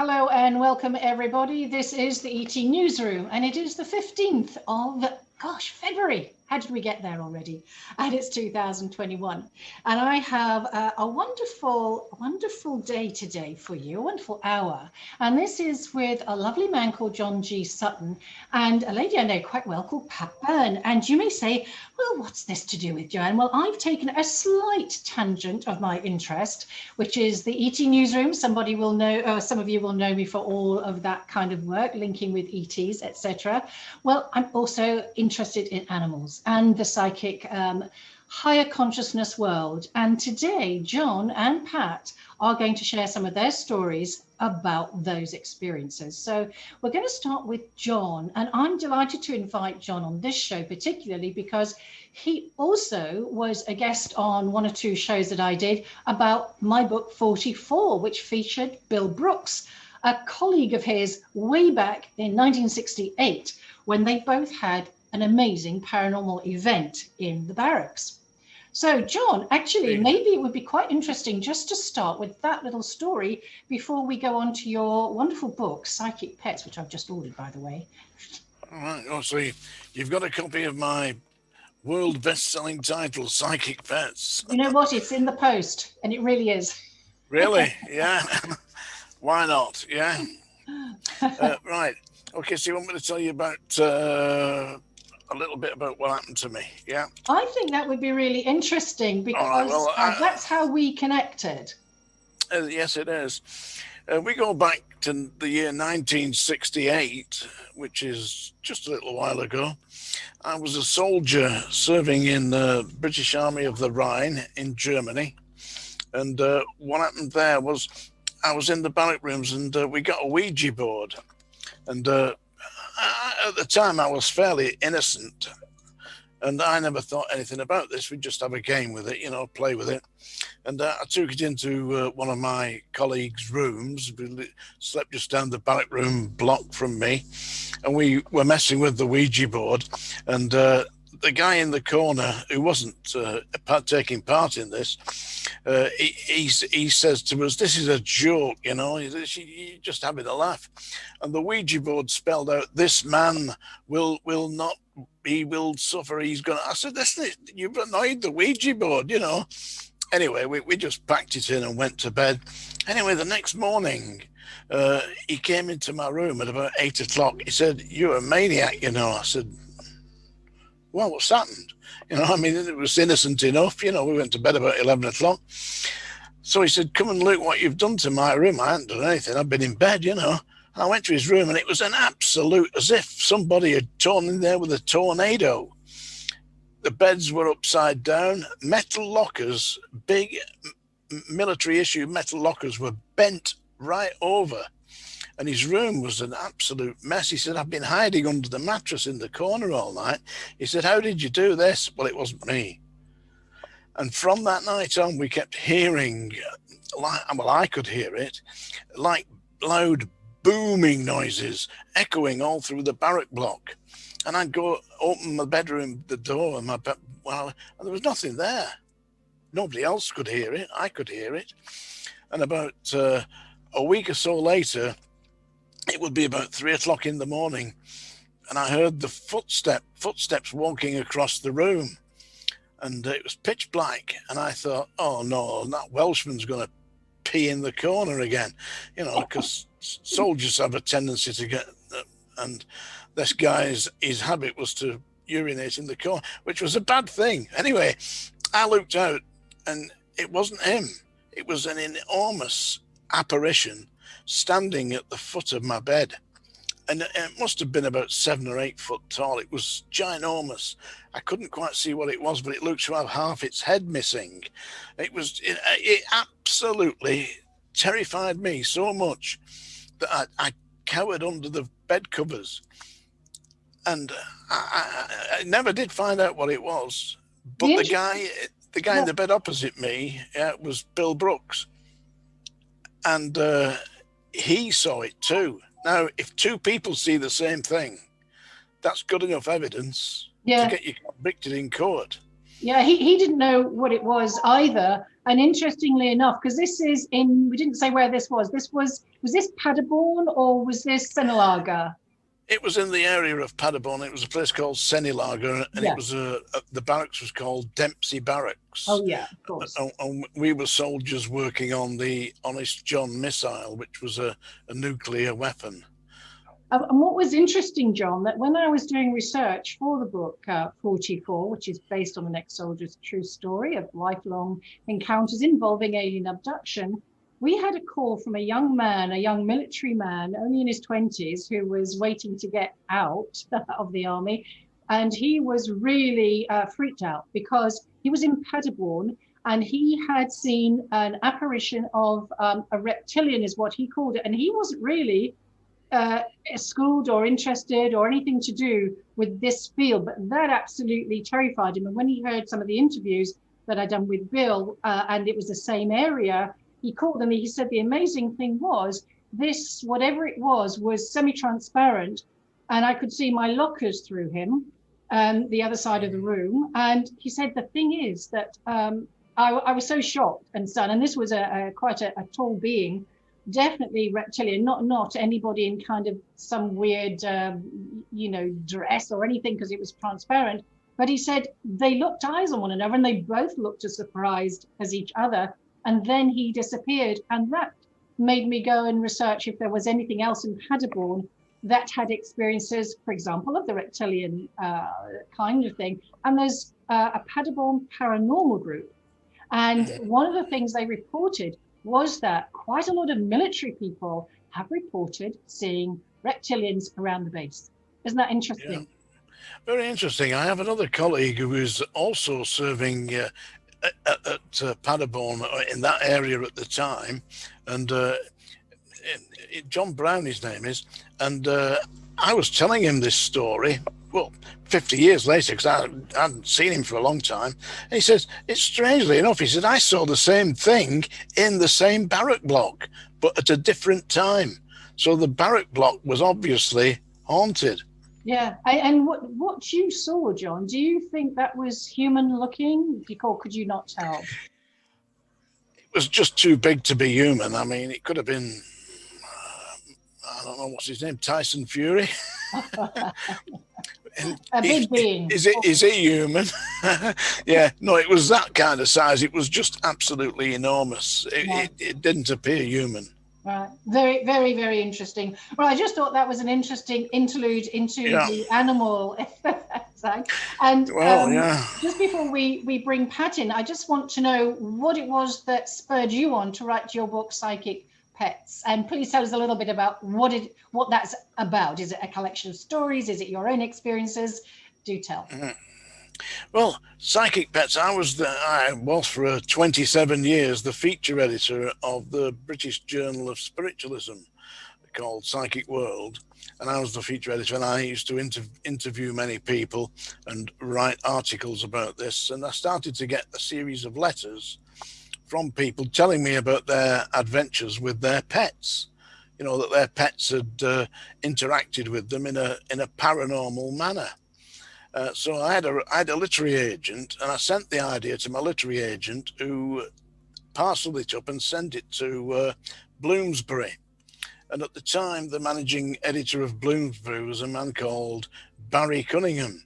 Hello and welcome everybody. This is the ET Newsroom and it is the 15th of, February. How did we get there already? And it's 2021. And I have a wonderful day today for you, a wonderful hour. And this is with a lovely man called John G. Sutton and a lady I know quite well called Pat Byrne. And you may say, well, what's this to do with Joanne? Well, I've taken a slight tangent of my interest, which is the ET Newsroom. Somebody will know, some of you will know me for all of that kind of work, linking with ETs, etc. Well, I'm also interested in animals and the psychic higher consciousness world. And today, John and Pat are going to share some of their stories about those experiences. So we're going to start with John, and I'm delighted to invite John on this show, particularly because he also was a guest on one or two shows that I did about my book 44, which featured Bill Brooks, a colleague of his way back in 1968, when they both had an amazing paranormal event in the barracks. So John, actually, maybe it would be quite interesting just to start with that little story before we go on to your wonderful book, Psychic Pets, which I've just ordered, by the way. All right. Oh, so you've got a copy of my world best-selling title, Psychic Pets. You know what? It's in the post, and it really is. Really? Yeah. Why not? Yeah. Right. Okay, so you want me to tell you about a little bit about what happened to me? Yeah. I think that would be really interesting because that's how we connected. Yes, it is. We go back to the year 1968, which is just a little while ago. I was a soldier serving in the British Army of the Rhine in Germany. And what happened there was I was in the barrack rooms and we got a Ouija board. And at the time, I was fairly innocent, and I never thought anything about this. We'd just have a game with it, play with it. And I took it into one of my colleagues' rooms. We slept just down the barrack room block from me, and we were messing with the Ouija board. And the guy in the corner who wasn't taking part in this, he says to us, "This is a joke, you're just having a laugh." And the Ouija board spelled out, "This man will not, he will suffer, he's gonna." I said, "You've annoyed the Ouija board, Anyway, we just packed it in and went to bed. Anyway, the next morning, he came into my room at about 8 o'clock. He said, "You're a maniac, I said, "Well, what's happened?" It was innocent enough. We went to bed about 11 o'clock. So he said, "Come and look what you've done to my room." I hadn't done anything. I've been in bed, And I went to his room and it was an absolute, as if somebody had torn in there with a tornado. The beds were upside down. Metal lockers, big military issue metal lockers were bent right over. And his room was an absolute mess. He said, "I've been hiding under the mattress in the corner all night." He said, "How did you do this?" Well, it wasn't me. And from that night on, we kept hearing, I could hear it, like loud booming noises echoing all through the barrack block. And I'd go open my bedroom, the door, and and there was nothing there. Nobody else could hear it. I could hear it. And about a week or so later, it would be about 3 o'clock in the morning, and I heard the footsteps walking across the room, and it was pitch black. And I thought, "Oh no, that Welshman's going to pee in the corner again," because soldiers have a tendency to get, and this guy's his habit was to urinate in the corner, which was a bad thing. Anyway, I looked out, and it wasn't him. It was an enormous apparition standing at the foot of my bed, and it must have been about 7 or 8 foot tall. It was ginormous. I couldn't quite see what it was, but it looked to have half its head missing. It absolutely terrified me so much that I cowered under the bed covers, and I never did find out what it was. But the guy in the bed opposite me was Bill Brooks, and he saw it too. Now, if 2 people see the same thing, that's good enough evidence to get you convicted in court. Yeah, he didn't know what it was either. And interestingly enough, because this is in, we didn't say where this was. Was this Paderborn or was this Sennelager? It was in the area of Paderborn. It was a place called Sennelager, and Yeah. it was the barracks was called Dempsey Barracks. Oh yeah, of course. And we were soldiers working on the Honest John missile, which was a nuclear weapon. And what was interesting, John, that when I was doing research for the book 44, which is based on an ex-soldier's true story of lifelong encounters involving alien abduction, we had a call from a young man, a young military man, only in his 20s, who was waiting to get out of the army. And he was really freaked out because he was in Paderborn and he had seen an apparition of a reptilian, is what he called it. And he wasn't really schooled or interested or anything to do with this field, but that absolutely terrified him. And when he heard some of the interviews that I'd done with Bill, and it was the same area, he called them. He said the amazing thing was this, whatever it was semi-transparent, and I could see my lockers through him, the other side of the room. And he said the thing is that I was so shocked and stunned, and this was quite a tall being, definitely reptilian, not anybody in kind of some weird dress or anything, because it was transparent. But he said they locked eyes on one another and they both looked as surprised as each other, and then he disappeared. And that made me go and research if there was anything else in Paderborn that had experiences, for example, of the reptilian kind of thing. And there's a Paderborn paranormal group, and one of the things they reported was that quite a lot of military people have reported seeing reptilians around the base. Isn't that interesting? Yeah. Very interesting. I have another colleague who is also serving at Paderborn in that area at the time, and John Brown, his name is, and I was telling him this story, well, 50 years later, because I hadn't seen him for a long time. And he says, it's strangely enough, he said, I saw the same thing in the same barrack block, but at a different time. So the barrack block was obviously haunted. Yeah. And what you saw, John, do you think that was human looking, or could you not tell? It was just too big to be human. I mean, it could have been, I don't know, what's his name, Tyson Fury? A big being. Is he human? Yeah, no, it was that kind of size. It was just absolutely enormous. It didn't appear human. Right. Very, very, very interesting. Well, I just thought that was an interesting interlude into the animal side. And just before we bring Pat in, I just want to know what it was that spurred you on to write your book, Psychic Pets. And please tell us a little bit about what that's about. Is it a collection of stories? Is it your own experiences? Do tell. Well, Psychic Pets, I was for 27 years the feature editor of the British Journal of Spiritualism called Psychic World. And I was the feature editor, and I used to interview many people and write articles about this. And I started to get a series of letters from people telling me about their adventures with their pets, that their pets had interacted with them in a paranormal manner. So I had a literary agent, and I sent the idea to my literary agent, who parceled it up and sent it to Bloomsbury. And at the time, the managing editor of Bloomsbury was a man called Barry Cunningham.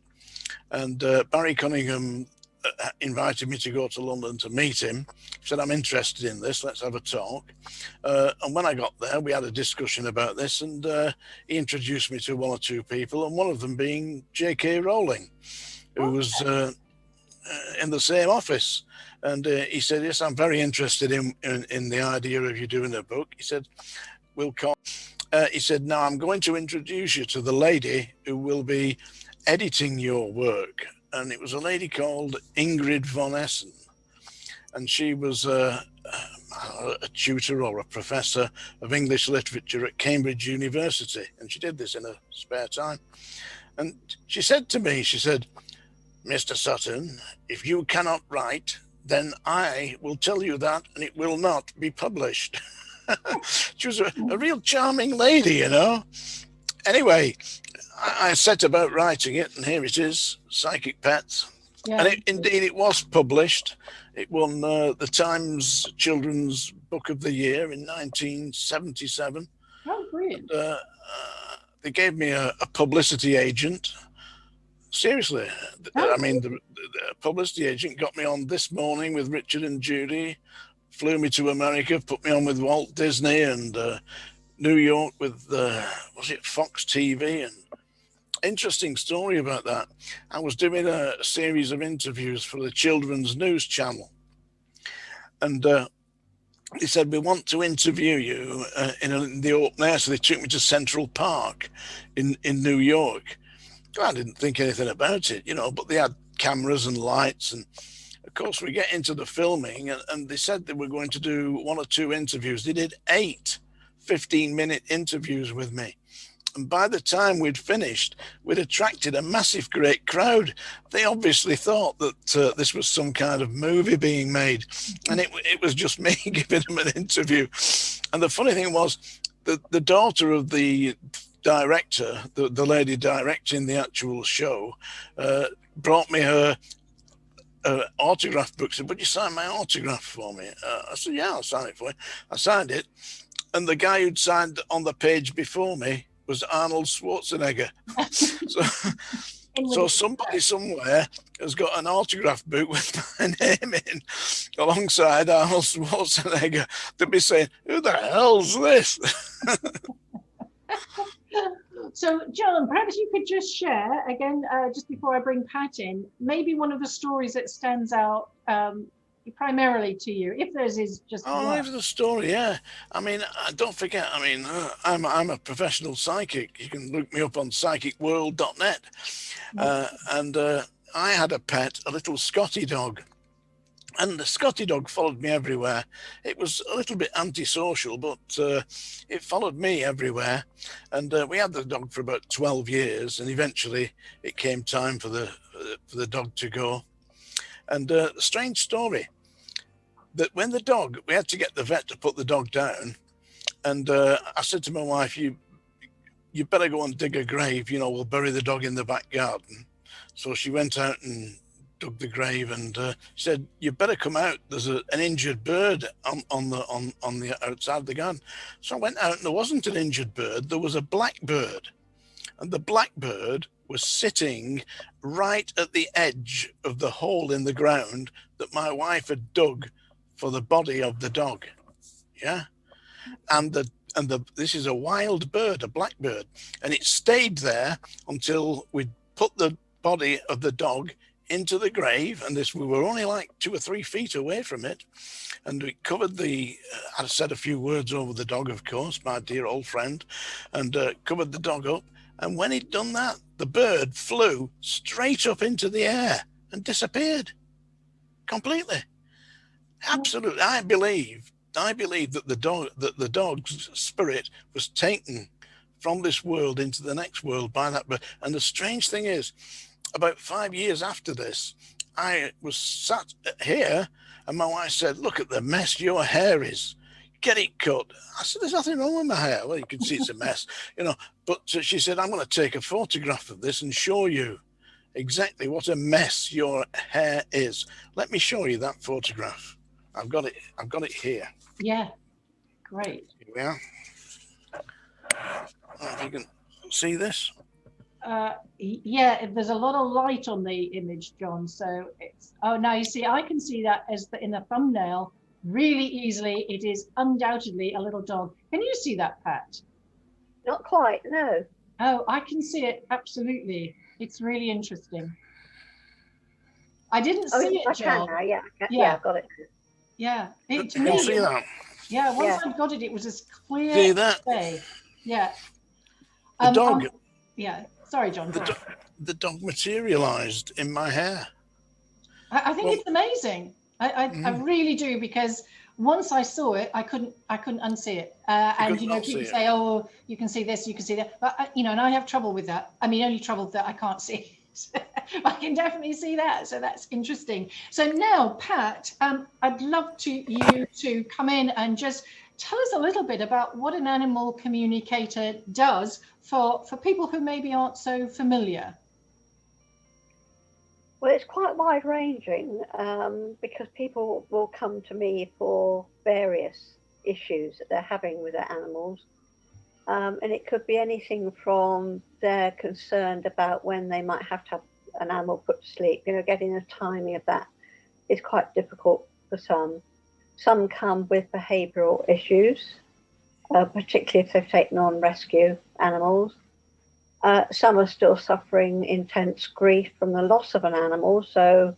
And Barry Cunningham invited me to go to London to meet him. He said, I'm interested in this, let's have a talk. And when I got there, we had a discussion about this, and he introduced me to one or two people, and one of them being J.K. Rowling, who was in the same office. And he said, yes, I'm very interested in the idea of you doing a book. He said, we'll call. He said, now I'm going to introduce you to the lady who will be editing your work. And it was a lady called Ingrid von Essen. And she was a tutor or a professor of English literature at Cambridge University. And she did this in her spare time. And she said to me, she said, Mr. Sutton, if you cannot write, then I will tell you that, and it will not be published. She was a real charming lady, Anyway, I set about writing it, and here it is, Psychic Pets. Yeah. And indeed, it was published. It won the Times Children's Book of the Year in 1977. Oh, brilliant. And, they gave me a publicity agent. Seriously, Oh, I mean, the publicity agent got me on This Morning with Richard and Judy, flew me to America, put me on with Walt Disney, and New York with, was it Fox TV? And interesting story about that. I was doing a series of interviews for the Children's News Channel. And he said, we want to interview you in the open air. So they took me to Central Park in New York. I didn't think anything about it, you know, but they had cameras and lights. And of course, we get into the filming, and they said they were going to do 1 or 2 interviews. They did 8 15-minute interviews with me. And by the time we'd finished, we'd attracted a massive, great crowd. They obviously thought that this was some kind of movie being made. And it was just me giving them an interview. And the funny thing was, the daughter of the director, the lady directing the actual show, brought me her autograph book. Said, would you sign my autograph for me? I said, yeah, I'll sign it for you. I signed it. And the guy who'd signed on the page before me was Arnold Schwarzenegger. So somebody somewhere has got an autograph book with my name in alongside Arnold Schwarzenegger to be saying, who the hell's this? So, John, perhaps you could just share, again, just before I bring Pat in, maybe one of the stories that stands out primarily to you, if there's is just one. The story, yeah. I mean, don't forget, I mean, I'm a professional psychic. You can look me up on psychicworld.net. And I had a pet, a little Scotty dog. And the Scotty dog followed me everywhere. It was a little bit antisocial, but it followed me everywhere. And we had the dog for about 12 years. And eventually it came time for the dog to go. And the strange story that when we had to get the vet to put the dog down. And I said to my wife, you better go and dig a grave, you know, we'll bury the dog in the back garden. So she went out and dug the grave, and said, you better come out. There's an injured bird on the outside of the garden. So I went out, and there wasn't an injured bird. There was a blackbird. And the blackbird was sitting right at the edge of the hole in the ground that my wife had dug for the body of the dog. Yeah. And this is a wild bird, a blackbird, and it stayed there until we put the body of the dog into the grave. And we were only like 2 or 3 feet away from it. And we covered I said a few words over the dog, of course, my dear old friend, and covered the dog up. And when he'd done that, the bird flew straight up into the air and disappeared completely. Absolutely. I believe that the dog's spirit was taken from this world into the next world by that bird. And the strange thing is, about 5 years after this, I was sat here, and my wife said, look at the mess your hair is. Get it cut. I said, there's nothing wrong with my hair. Well, you can see it's a mess, you know. But she said, I'm going to take a photograph of this and show you exactly what a mess your hair is. Let me show you that photograph. I've got it here. Yeah, great. Here we are. If you can see this. Yeah, there's a lot of light on the image, John. So now you see, I can see that in the thumbnail really easily. It is undoubtedly a little dog. Can you see that, Pat? Not quite, no. Oh, I can see it, absolutely. It's really interesting. I didn't see it, John. Can now, yeah. Yeah, I've got it. Yeah, you can see that. Yeah, once I got it, it was as clear see that? as day. Yeah. The dog. Yeah, sorry, John. The dog materialized in my hair. I think it's amazing. I really do, because once I saw it, I couldn't unsee it. And you know, people say, "Oh, you can see this, you can see that," but you know, and I have trouble with that. I mean, only trouble that I can't see. I can definitely see that, so that's interesting. So now, Pat, I'd love you to come in and just tell us a little bit about what an animal communicator does for people who maybe aren't so familiar. Well, it's quite wide ranging because people will come to me for various issues that they're having with their animals. And it could be anything from they're concerned about when they might have to have an animal put to sleep. You know, getting the timing of that is quite difficult for some. Some come with behavioural issues, particularly if they've taken on rescue animals. Some are still suffering intense grief from the loss of an animal, so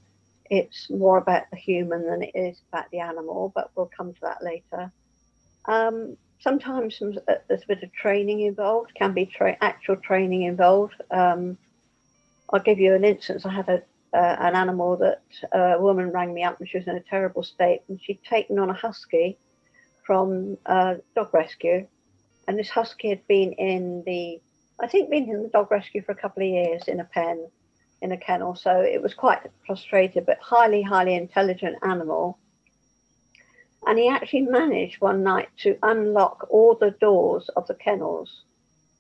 it's more about the human than it is about the animal, but we'll come to that later. Sometimes there's a bit of training involved, can be actual training involved. I'll give you an instance. I had an animal that a woman rang me up and she was in a terrible state, and she'd taken on a husky from dog rescue, and this husky had been in the dog rescue for a couple of years in a kennel, so it was quite frustrated, but highly intelligent animal. And he actually managed one night to unlock all the doors of the kennels.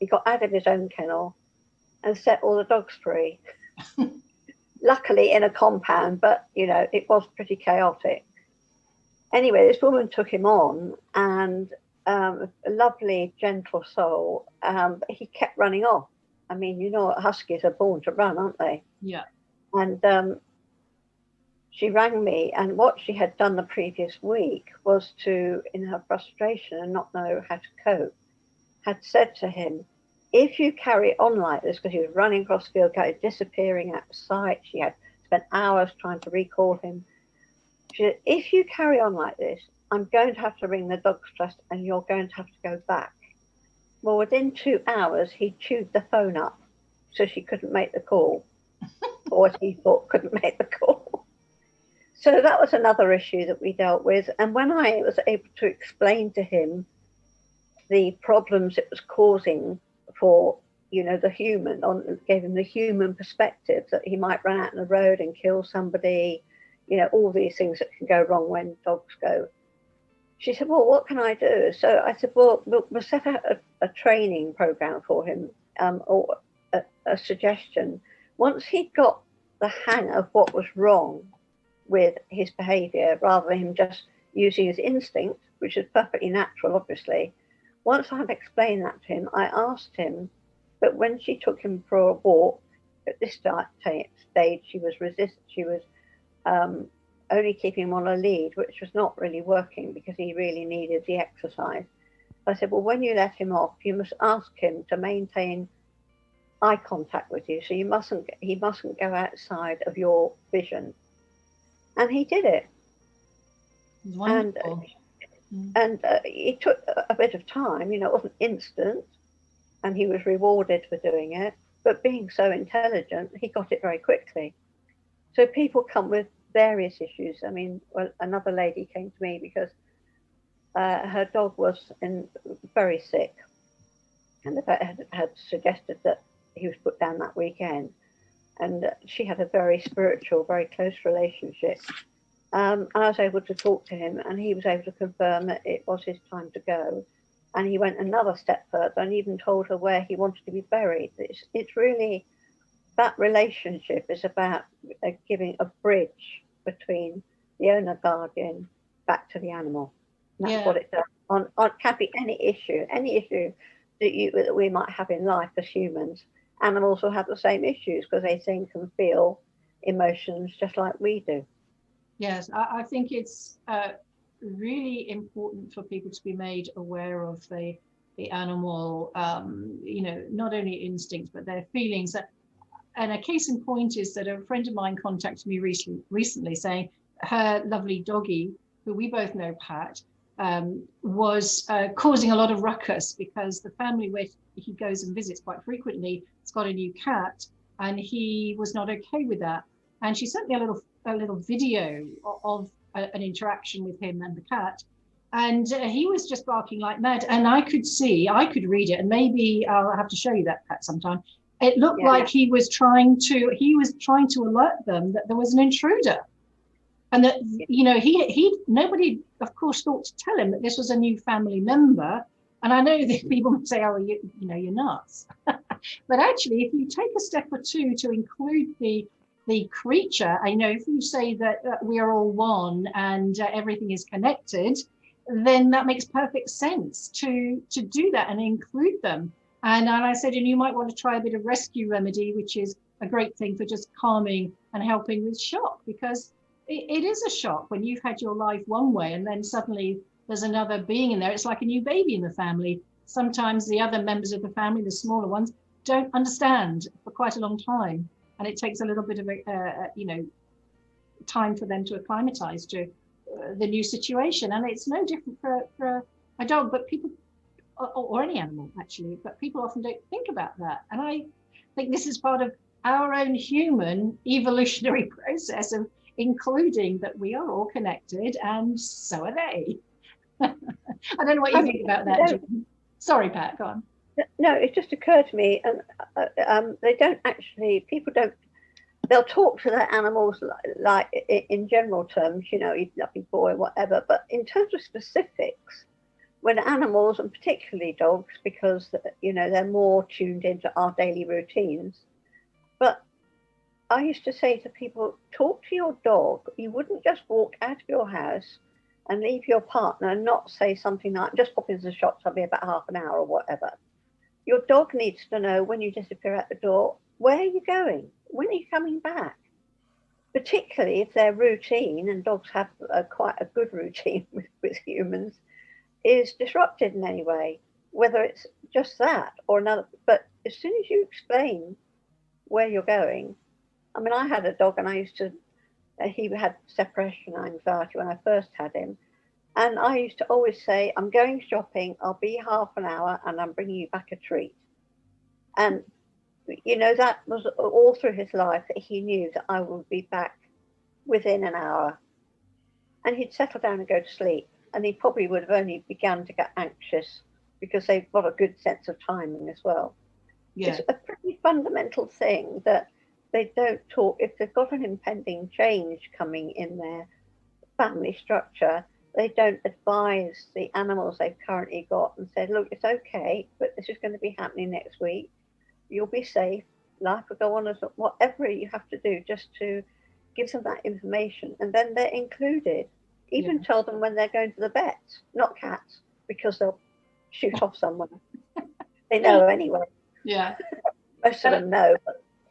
He got out of his own kennel and set all the dogs free. Luckily in a compound, but you know, it was pretty chaotic. Anyway, this woman took him on, and a lovely, gentle soul, but he kept running off. I mean, you know what huskies are born to run, aren't they? Yeah. And she rang me, and what she had done the previous week was to, in her frustration and not know how to cope, had said to him, if you carry on like this, because he was running across the field, disappearing out of sight, she had spent hours trying to recall him. She said, if you carry on like this, I'm going to have to ring the Dogs Trust and you're going to have to go back. Well, within 2 hours, he chewed the phone up so she couldn't make the call, or what he thought couldn't make the call. So that was another issue that we dealt with. And when I was able to explain to him the problems it was causing for, you know, the human, gave him the human perspective that he might run out on the road and kill somebody, you know, all these things that can go wrong when dogs go. She said, well, what can I do? So I said, well, we'll set out a training program for him, or a suggestion. Once he got the hang of what was wrong with his behavior, rather than him just using his instinct, which is perfectly natural, obviously. Once I had explained that to him, I asked him, but when she took him for a walk, at this stage, she was only keeping him on a lead, which was not really working because he really needed the exercise. I said, well, when you let him off, you must ask him to maintain eye contact with you. So he mustn't go outside of your vision. And he did it. Wonderful. And it took a bit of time, you know, it wasn't instant, and he was rewarded for doing it. But being so intelligent, he got it very quickly. So people come with various issues. I mean, well, another lady came to me because her dog was very sick, and the vet had suggested that he was put down that weekend. And she had a very spiritual, very close relationship. And I was able to talk to him, and he was able to confirm that it was his time to go. And he went another step further and even told her where he wanted to be buried. It's really, that relationship is about giving a bridge between the owner guardian back to the animal. And that's what it does. On can be any issue that we might have in life as humans. Animals will have the same issues because they think and feel emotions just like we do. Yes, I think it's really important for people to be made aware of the animal, you know, not only instincts, but their feelings. And a case in point is that a friend of mine contacted me recently saying her lovely doggy, who we both know, Pat, was causing a lot of ruckus because the family where he goes and visits quite frequently has got a new cat, and he was not okay with that. And she sent me a little video of an interaction with him and the cat, and he was just barking like mad. And I could read it, and maybe I'll have to show you that, Pat, sometime. It looked like he was trying to alert them that there was an intruder. And that, you know, nobody, of course, thought to tell him that this was a new family member. And I know that people would say, oh, you're nuts. But actually, if you take a step or two to include the the creature. I know if you say that we are all one and everything is connected, then that makes perfect sense to do that and include them. And I said, and you might want to try a bit of rescue remedy, which is a great thing for just calming and helping with shock, because it is a shock when you've had your life one way and then suddenly there's another being in there. It's like a new baby in the family. Sometimes the other members of the family, the smaller ones, don't understand for quite a long time. And it takes a little bit of time for them to acclimatize to the new situation. And it's no different for a dog, but people, or any animal actually, but people often don't think about that. And I think this is part of our own human evolutionary process of including that we are all connected, and so are they. I don't know what you think about that, Jim. Sorry, Pat, go on. No, it just occurred to me, and they don't actually, people don't, they'll talk to their animals like in general terms, you lovely boy, whatever, but in terms of specifics, when animals, and particularly dogs, because, they're more tuned into our daily routines. But I used to say to people, talk to your dog. You wouldn't just walk out of your house and leave your partner and not say something like, just pop into the shops, I'll be about half an hour or whatever. Your dog needs to know when you disappear out the door, where are you going? When are you coming back? Particularly if their routine, and dogs have quite a good routine with humans, is disrupted in any way, whether it's just that or another. But as soon as you explain where you're going, I mean, I had a dog and I used to, he had separation anxiety when I first had him. And I used to always say, I'm going shopping, I'll be half an hour and I'm bringing you back a treat. And, that was all through his life, that he knew that I would be back within an hour. And he'd settle down and go to sleep. And he probably would have only begun to get anxious because they've got a good sense of timing as well. Yeah. It's a pretty fundamental thing that they don't talk. If they've got an impending change coming in their family structure, they don't advise the animals they've currently got and say, look, it's okay, but this is going to be happening next week. You'll be safe. Life will go on as whatever you have to do just to give them that information. And then they're included. Even tell them when they're going to the vet, not cats, because they'll shoot off somewhere. They know anyway. Yeah. Most of them know.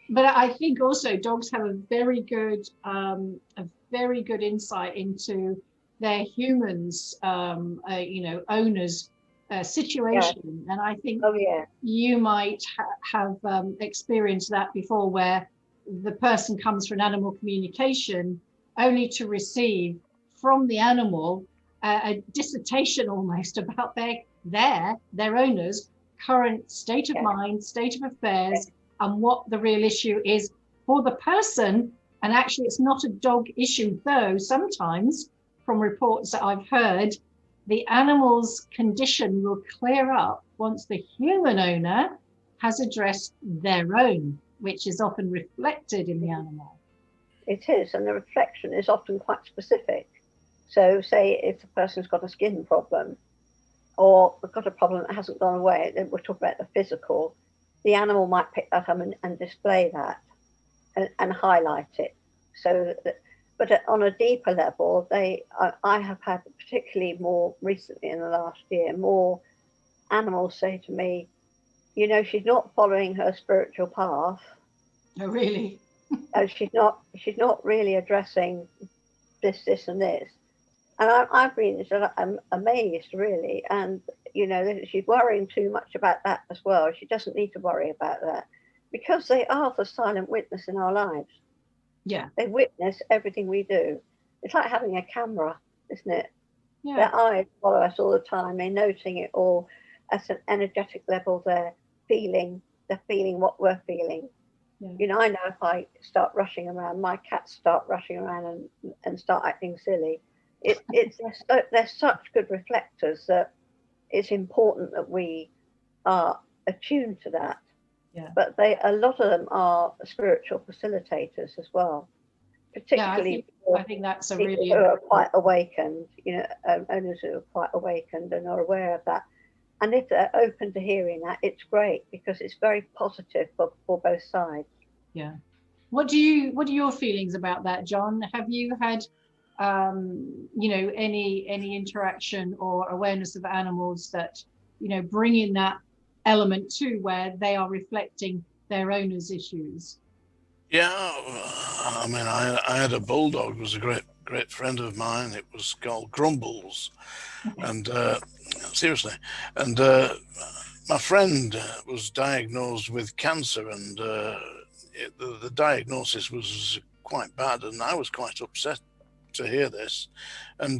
But I think also dogs have a very good insight into their humans, owners' situation. Yeah. And I think you might have experienced that before, where the person comes for an animal communication only to receive from the animal a dissertation almost about their owner's current state of mind, state of affairs, and what the real issue is for the person. And actually, it's not a dog issue, though sometimes from reports that I've heard, the animal's condition will clear up once the human owner has addressed their own, which is often reflected in the animal. It is, and the reflection is often quite specific. So say if the person's got a skin problem or got a problem that hasn't gone away, then we'll talk about the physical, the animal might pick that up and display that and highlight it. So that, but on a deeper level, I have had, particularly more recently in the last year, more animals say to me, she's not following her spiritual path. Oh, really? She's not really addressing this and this. And I've been amazed, really. And, she's worrying too much about that as well. She doesn't need to worry about that because they are the silent witness in our lives. Yeah. They witness everything we do. It's like having a camera, isn't it? Yeah. Their eyes follow us all the time. They're noting it all at an energetic level. They're feeling what we're feeling. Yeah. I know if I start rushing around, my cats start rushing around and start acting silly. They're such good reflectors that it's important that we are attuned to that. Yeah. But a lot of them are spiritual facilitators as well, particularly I think that's a really who are quite awakened, owners who are quite awakened and are aware of that. And if they're open to hearing that, it's great because it's very positive for both sides. Yeah. What are your feelings about that, John? Have you had you know, any interaction or awareness of animals that, you know, bring in that element too, where they are reflecting their owner's issues? Yeah, I mean, I had a bulldog, was a great friend of mine. It was called Grumbles, and seriously, and my friend was diagnosed with cancer, and the diagnosis was quite bad, and I was quite upset to hear this. And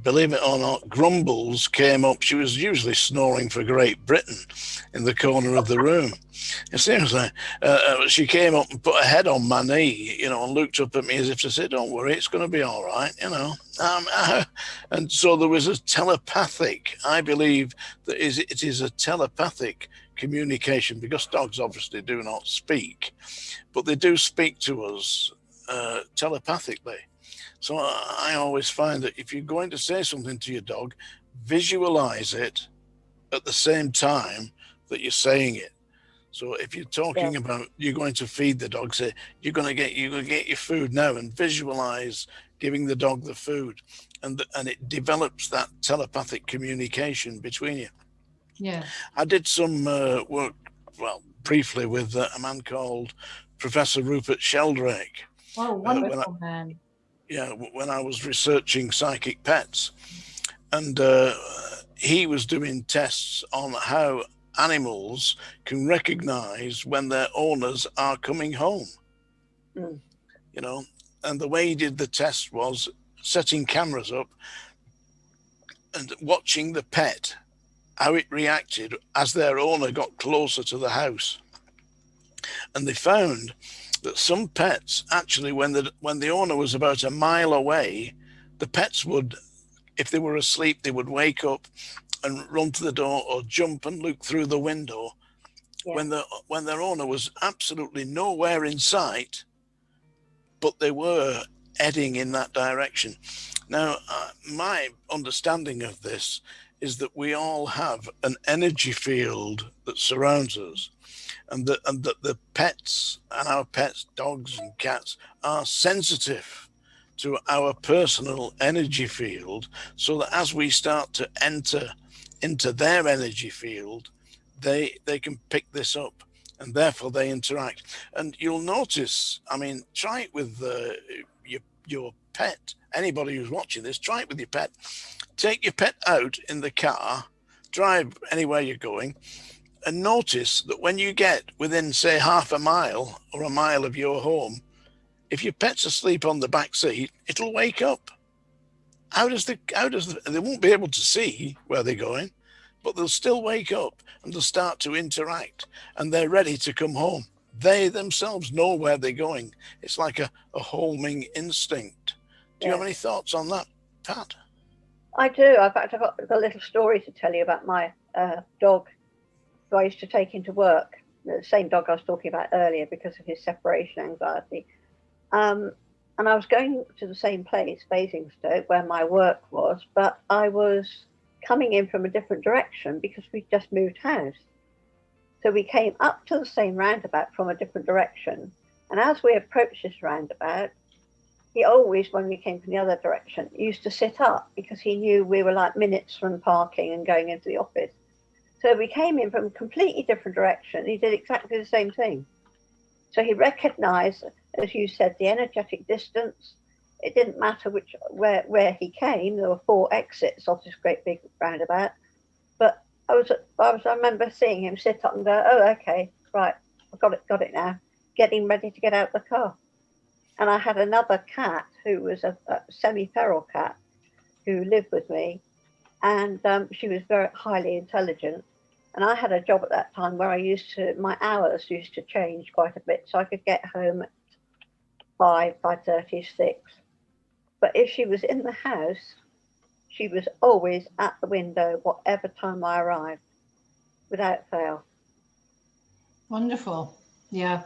believe it or not, Grumbles came up. She was usually snoring for Great Britain in the corner of the room. Seriously, she came up and put her head on my knee, you know, and looked up at me as if to say, "Don't worry, it's going to be all right," you know. And so there was a telepathic, I believe that it is a telepathic communication, because dogs obviously do not speak, but they do speak to us telepathically. So I always find that if you're going to say something to your dog, visualize it at the same time that you're saying it. So if you're talking about you're going to feed the dog, say you're going to get your food now, and visualize giving the dog the food, and it develops that telepathic communication between you. Yeah, I did some work, well, briefly with a man called Professor Rupert Sheldrake. oh, wonderful man. Yeah, when I was researching psychic pets, and he was doing tests on how animals can recognize when their owners are coming home. You know, and the way he did the test was setting cameras up and watching the pet, how it reacted as their owner got closer to the house. And they found that some pets actually, when the owner was about a mile away, the pets would, if they were asleep, they would wake up and run to the door or jump and look through the window when their owner was absolutely nowhere in sight, but they were heading in that direction. Now, my understanding of this is that we all have an energy field that surrounds us, and that the pets and our pets, dogs and cats, are sensitive to our personal energy field, so that as we start to enter into their energy field, they can pick this up, and therefore they interact. And you'll notice, I mean, try it with your pet. Anybody who's watching this, try it with your pet. Take your pet out in the car, drive anywhere you're going, and notice that when you get within, say, half a mile or a mile of your home, if your pet's asleep on the back seat, it'll wake up. They won't be able to see where they're going, but they'll still wake up and they'll start to interact, and they're ready to come home. They themselves know where they're going. It's like a homing instinct. Do you have any thoughts on that, Pat? I do. In fact, I've got a little story to tell you about my dog who I used to take into work. The same dog I was talking about earlier because of his separation anxiety. And I was going to the same place, Basingstoke, where my work was, but I was coming in from a different direction because we just moved house. So we came up to the same roundabout from a different direction. And as we approached this roundabout, he always, when we came from the other direction, used to sit up because he knew we were like minutes from parking and going into the office. So we came in from a completely different direction. He did exactly the same thing. So he recognized, as you said, the energetic distance. It didn't matter where he came. There were 4 exits off this great big roundabout. But I remember seeing him sit up and go, "Oh, okay, right, I've got it now." Getting ready to get out the car. And I had another cat who was a semi-feral cat who lived with me, and she was very highly intelligent. And I had a job at that time where my hours used to change quite a bit, so I could get home at 5:30, 6. But if she was in the house, she was always at the window, whatever time I arrived, without fail. Wonderful. Yeah.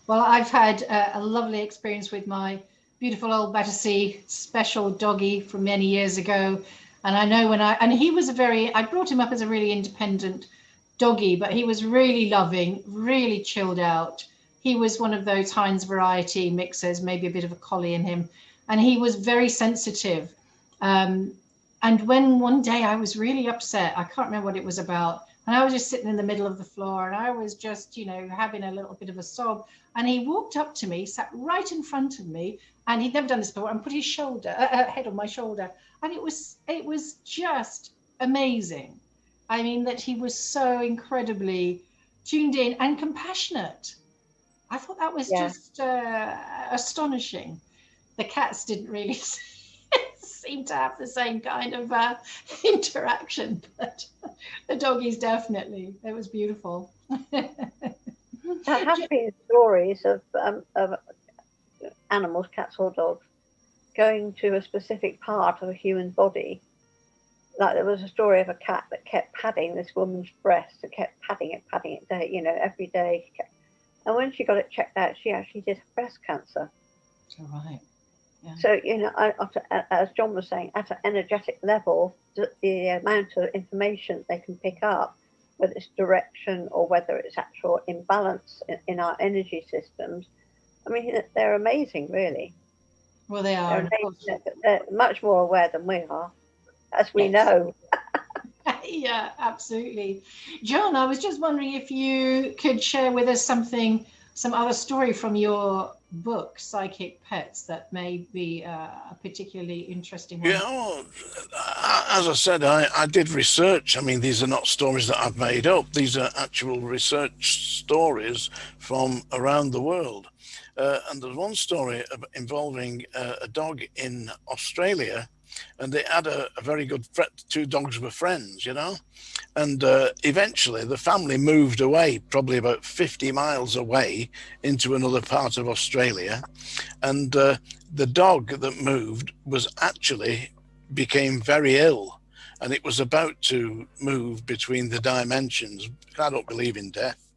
Well, I've had a lovely experience with my beautiful old Battersea special doggy from many years ago. And I know he was I brought him up as a really independent doggy, but he was really loving, really chilled out, he was one of those Heinz variety mixers, maybe a bit of a collie in him. And he was very sensitive. And when one day I was really upset, I can't remember what it was about, and I was just sitting in the middle of the floor and I was just, you know, having a little bit of a sob. And he walked up to me, sat right in front of me, and he'd never done this before, and put his head on my shoulder. And it was just amazing. I mean, that he was so incredibly tuned in and compassionate. I thought that was just astonishing. The cats didn't really seem to have the same kind of interaction, but the doggies definitely. It was beautiful. There have been stories of animals, cats or dogs, going to a specific part of a human body. Like there was a story of a cat that kept padding this woman's breast, that kept padding it day, you know, every day. And when she got it checked out, she actually did have breast cancer. All right. Yeah. So, you know, as John was saying, at an energetic level, the amount of information they can pick up, whether it's direction or whether it's actual imbalance in our energy systems, I mean, they're amazing, really. Well, they are. They're much more aware than we are, as we know. Yeah, absolutely. John, I was just wondering if you could share with us some other story from your book, Psychic Pets, that may be a particularly interesting one. Yeah, well, as I said, I did research. I mean, these are not stories that I've made up. These are actual research stories from around the world. And there's one story involving a dog in Australia, and they had a very good two dogs were friends, you know, and eventually the family moved away, probably about 50 miles away into another part of Australia, and the dog that moved became very ill, and it was about to move between the dimensions. I don't believe in death.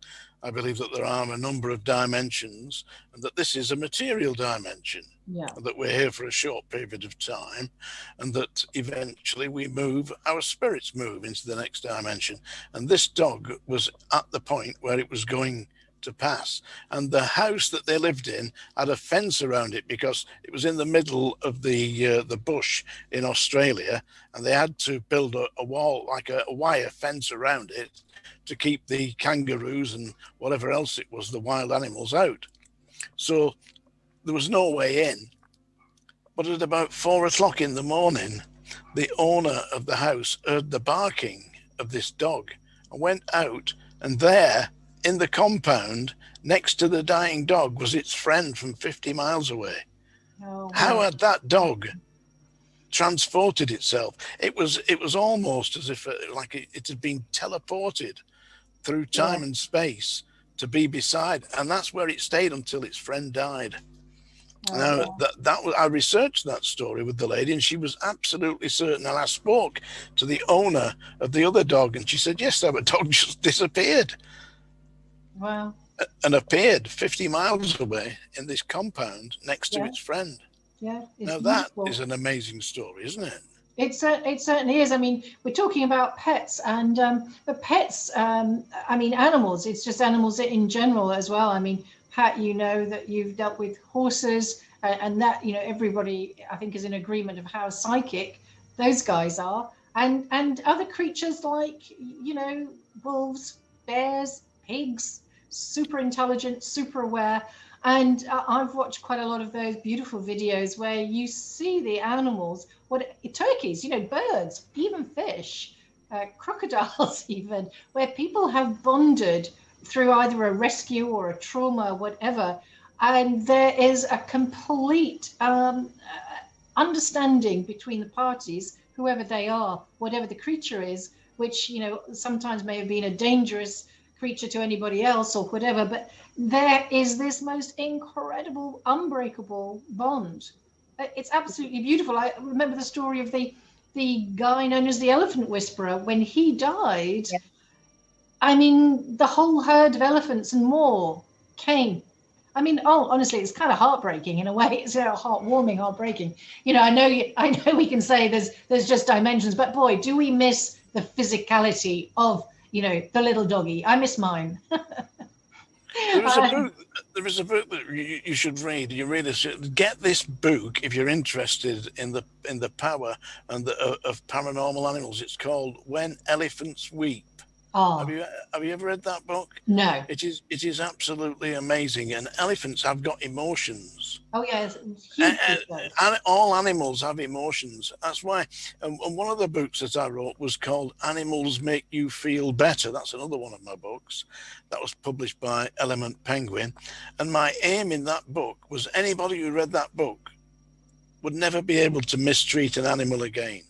I believe that there are a number of dimensions, and that this is a material dimension. Yeah. That we're here for a short period of time, and that eventually our spirits move into the next dimension. And this dog was at the point where it was going to pass. And the house that they lived in had a fence around it because it was in the middle of the bush in Australia, and they had to build a wall, like a wire fence around it, to keep the kangaroos and whatever else it was, the wild animals, out. So there was no way in. But at about 4 o'clock in the morning, the owner of the house heard the barking of this dog and went out, and there in the compound next to the dying dog was its friend from 50 miles away. Oh, wow. How had that dog transported itself? It was almost as if it had been teleported through time and space to be beside, and that's where it stayed until its friend died. Now, I researched that story with the lady, and she was absolutely certain. And I spoke to the owner of the other dog, and she said, yes, our dog just disappeared. Wow. And appeared 50 miles away in this compound next to its friend. Yeah. Now, that is an amazing story, isn't it? It certainly is. I mean, we're talking about pets, and the pets, I mean, animals, it's just animals in general as well. I mean, Pat, you know that you've dealt with horses, and that, you know, everybody, I think, is in agreement of how psychic those guys are, and other creatures like, you know, wolves, bears, pigs, super intelligent, super aware. And I've watched quite a lot of those beautiful videos where you see the animals, turkeys, you know, birds, even fish, crocodiles even, where people have bonded through either a rescue or a trauma or whatever. And there is a complete understanding between the parties, whoever they are, whatever the creature is, which, you know, sometimes may have been a dangerous creature to anybody else or whatever, but there is this most incredible, unbreakable bond. It's absolutely beautiful. I remember the story of the guy known as the Elephant Whisperer. When he died, I mean, the whole herd of elephants and more came. I mean, honestly, it's kind of heartbreaking in a way. It's, you know, heartwarming, heartbreaking. You know, I know we can say there's just dimensions, but boy, do we miss the physicality of, you know, the little doggy. I miss mine. There is a book. There is a book that you should read. You really should get this book if you're interested in the power and of paranormal animals. It's called When Elephants Weep. Oh, Have you ever read that book? no. It is absolutely amazing. And elephants have got emotions. Oh, yeah. Huge. And all animals have emotions. That's why. And one of the books that I wrote was called Animals Make You Feel Better. That's another one of my books. That was published by Element Penguin. And my aim in that book was anybody who read that book would never be able to mistreat an animal again,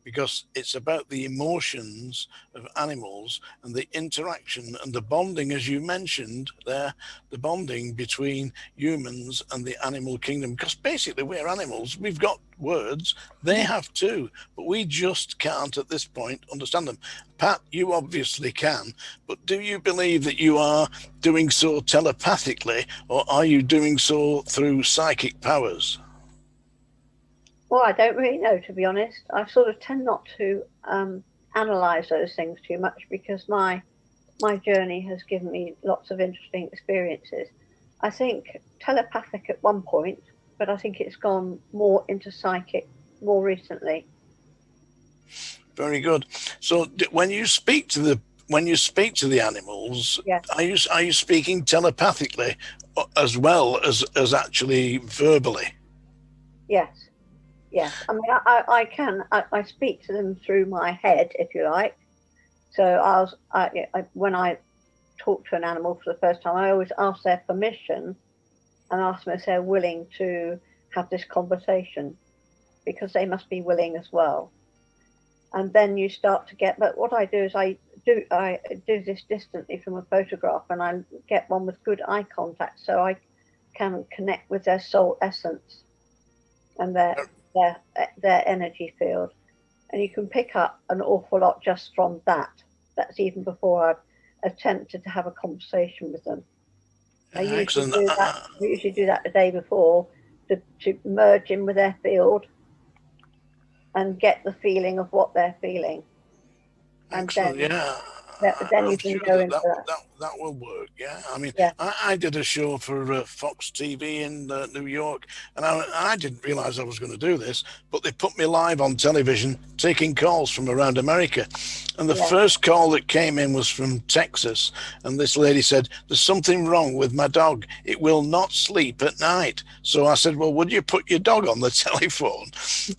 because it's about the emotions of animals and the interaction and the bonding, as you mentioned there, the bonding between humans and the animal kingdom. Because basically we're animals, we've got words, they have too, but we just can't at this point understand them. Pat, you obviously can, but do you believe that you are doing so telepathically, or are you doing so through psychic powers? Well, I don't really know, to be honest. I sort of tend not to analyze those things too much, because my journey has given me lots of interesting experiences. I think telepathic at one point, but I think it's gone more into psychic more recently. Very good. So when you speak to the animals, yes. Are you speaking telepathically as well as actually verbally? Yes. Yes, I mean, I can. I speak to them through my head, if you like. So when I talk to an animal for the first time, I always ask their permission and ask them if they're willing to have this conversation, because they must be willing as well. And then you start to get. But what I do is I do this distantly from a photograph, and I get one with good eye contact, so I can connect with their soul essence and their energy field, and you can pick up an awful lot just from that. That's even before I've attempted to have a conversation with them. I usually do that the day before to merge in with their field and get the feeling of what they're feeling. And excellent. then you can go into that will work. Yeah, I mean, yeah. I did a show for Fox TV in New York, and I didn't realize I was going to do this, but they put me live on television taking calls from around America. And the first call that came in was from Texas, and this lady said, "There's something wrong with my dog. It will not sleep at night." So I said, "Well, would you put your dog on the telephone?"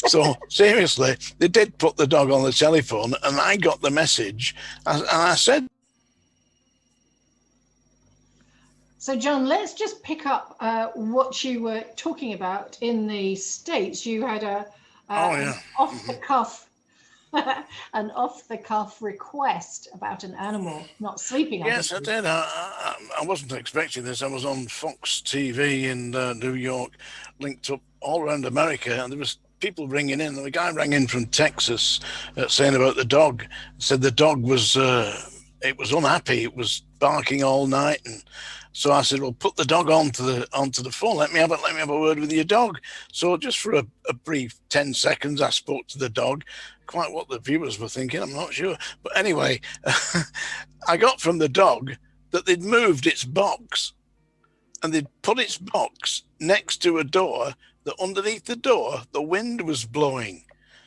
So seriously, they did put the dog on the telephone, and I got the message, and I said. So, John, let's just pick up what you were talking about in the States. You had an off-the-cuff request about an animal not sleeping. Yes, I did. I wasn't expecting this. I was on Fox TV in New York, linked up all around America, and there was people ringing in. The guy rang in from Texas saying about the dog. Said the dog was it was unhappy. It was barking all night, and so I said, "Well, put the dog onto the phone. Let me have a word with your dog." So just for a brief 10 seconds, I spoke to the dog. Quite what the viewers were thinking, I'm not sure. But anyway, I got from the dog that they'd moved its box, and they'd put its box next to a door, that underneath the door, the wind was blowing,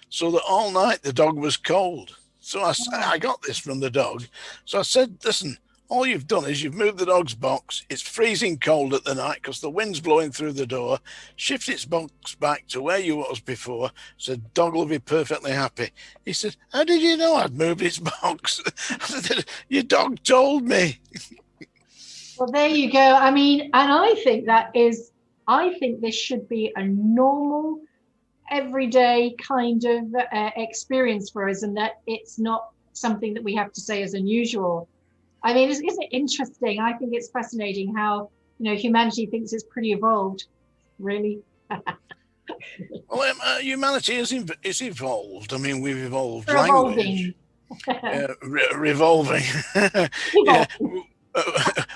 so that all night the dog was cold. So I got this from the dog. So I said, "Listen, all you've done is you've moved the dog's box. It's freezing cold at the night because the wind's blowing through the door. Shift its box back to where you was before. Said, dog will be perfectly happy." He said, "How did you know I'd moved its box?" I said, "Your dog told me." Well, there you go. I mean, and I think this should be a normal, everyday kind of experience for us, and that it's not something that we have to say as unusual. I mean, isn't it interesting? I think it's fascinating how, humanity thinks it's pretty evolved, really. Well, humanity is evolved. I mean, we've evolved language. Revolving. Yeah.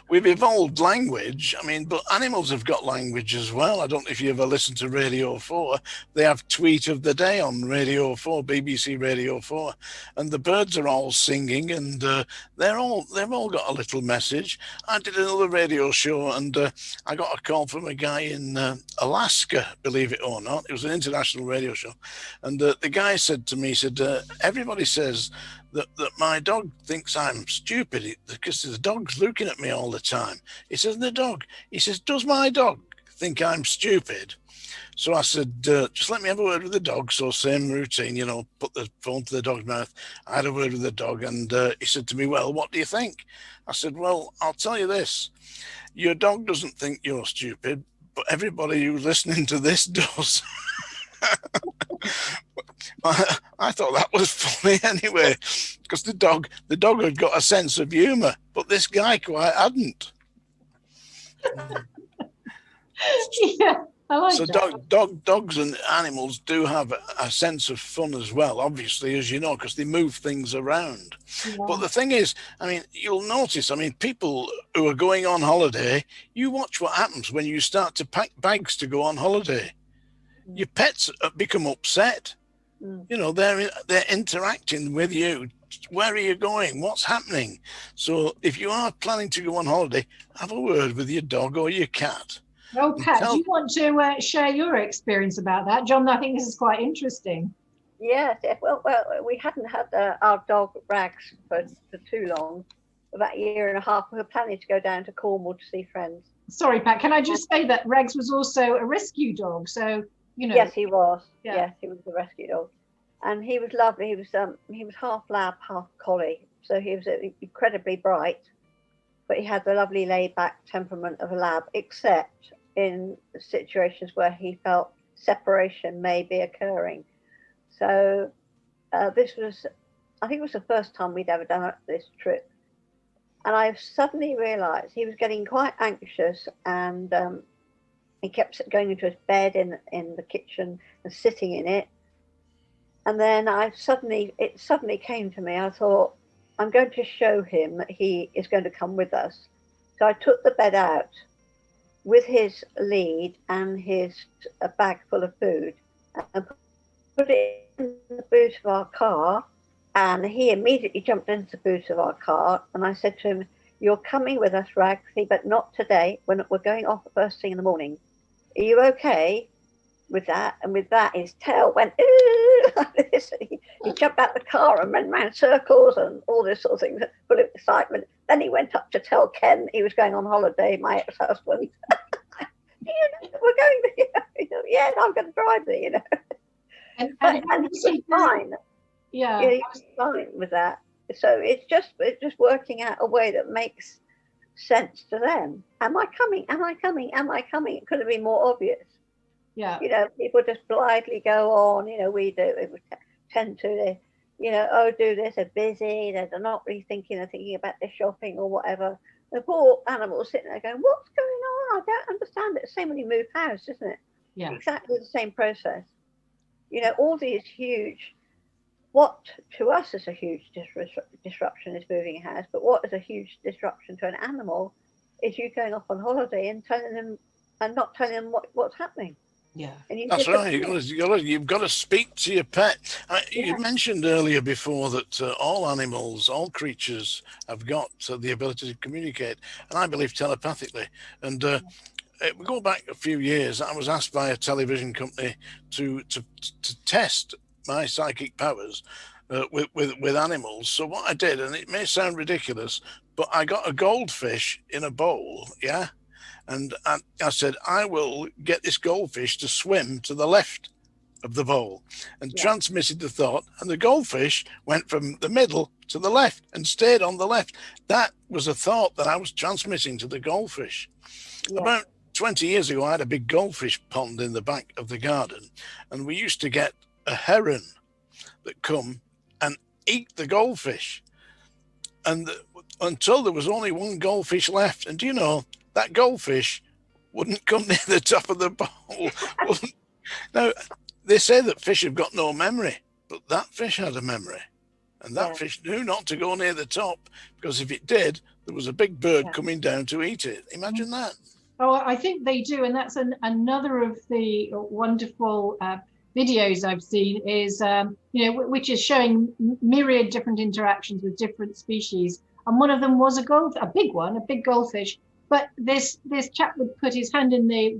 we've evolved language. I mean, but animals have got language as well. I don't know if you ever listen to Radio 4. They have Tweet of the Day on Radio 4, BBC Radio 4, and the birds are all singing, and they've all got a little message. I did another radio show, and I got a call from a guy in Alaska, believe it or not. It was an international radio show, and the guy said to me, he said, everybody says that my dog thinks I'm stupid because the dog's looking at me all the time. He says, he says, does my dog think I'm stupid? So I said, just let me have a word with the dog. So same routine, you know, put the phone to the dog's mouth. I had a word with the dog, and he said to me, well, what do you think? I said, well, I'll tell you this. Your dog doesn't think you're stupid, but everybody who's listening to this does. I thought that was funny anyway, because the dog had got a sense of humour, but this guy quite hadn't. Yeah, I like so that. Dogs and animals do have a sense of fun as well, obviously, as you know, because they move things around. Yeah. But the thing is, I mean, you'll notice, I mean, people who are going on holiday, you watch what happens when you start to pack bags to go on holiday. Your pets become upset. You know, they're interacting with you. Where are you going? What's happening? So if you are planning to go on holiday, have a word with your dog or your cat. Oh, Pat, do you want to share your experience about that? John, I think this is quite interesting. Yes, well, we hadn't had our dog Rags for too long. About a year and a half, we were planning to go down to Cornwall to see friends. Sorry, Pat, can I just say that Rags was also a rescue dog, so... You know. Yes, he was. Yeah. Yes, he was a rescue dog, and he was lovely. He was half lab, half collie, so he was incredibly bright, but he had the lovely laid-back temperament of a lab, except in situations where he felt separation may be occurring. So this was, I think, it was the first time we'd ever done this trip, and I suddenly realised he was getting quite anxious, and he kept going into his bed in the kitchen and sitting in it. And then it suddenly came to me. I thought, I'm going to show him that he is going to come with us. So I took the bed out with his lead and a bag full of food and put it in the boot of our car. And he immediately jumped into the boot of our car. And I said to him, you're coming with us, Ragsy, but not today. We're going off the first thing in the morning. Are you okay with that? And with that, his tail went like this. He jumped out the car and ran around circles and all this sort of thing, full of excitement. Then he went up to tell Ken he was going on holiday, my ex-husband. We're going to, yeah, I'm going to drive there, you know. And he was fine. Yeah, he was fine with that. So it's just working out a way that makes sense to them. Am I coming? Am I coming? Am I coming? It could have been more obvious. Yeah. You know, people just blithely go on. You know, we do. We tend to, you know, oh, do this. They're busy. They're not really thinking. They're thinking about their shopping or whatever. The poor animals sitting there going, "What's going on? I don't understand it." Same when you move house, isn't it? Yeah. Exactly the same process. You know, all these huge. What to us is a huge disruption is moving a house, but what is a huge disruption to an animal is you going off on holiday and telling them and not telling them what's happening. Yeah, and that's right. You've got to speak to your pet. You Yeah. mentioned earlier before that all animals, all creatures have got the ability to communicate, and I believe telepathically. And we go back a few years. I was asked by a television company to test my psychic powers with animals. So what I did, and it may sound ridiculous, but I got a goldfish in a bowl, yeah? And I said, I will get this goldfish to swim to the left of the bowl, and transmitted the thought, and the goldfish went from the middle to the left and stayed on the left. That was a thought that I was transmitting to the goldfish. Yeah. About 20 years ago, I had a big goldfish pond in the back of the garden, and we used to get a heron that come and eat the goldfish, and until there was only one goldfish left. And do you know, that goldfish wouldn't come near the top of the bowl. Now, they say that fish have got no memory, but that fish had a memory, and that fish knew not to go near the top, because if it did, there was a big bird Yeah. coming down to eat it. Imagine that. Oh, I think they do, and that's another of the wonderful videos I've seen is, which is showing myriad different interactions with different species. And one of them was a big goldfish. But this chap would put his hand in the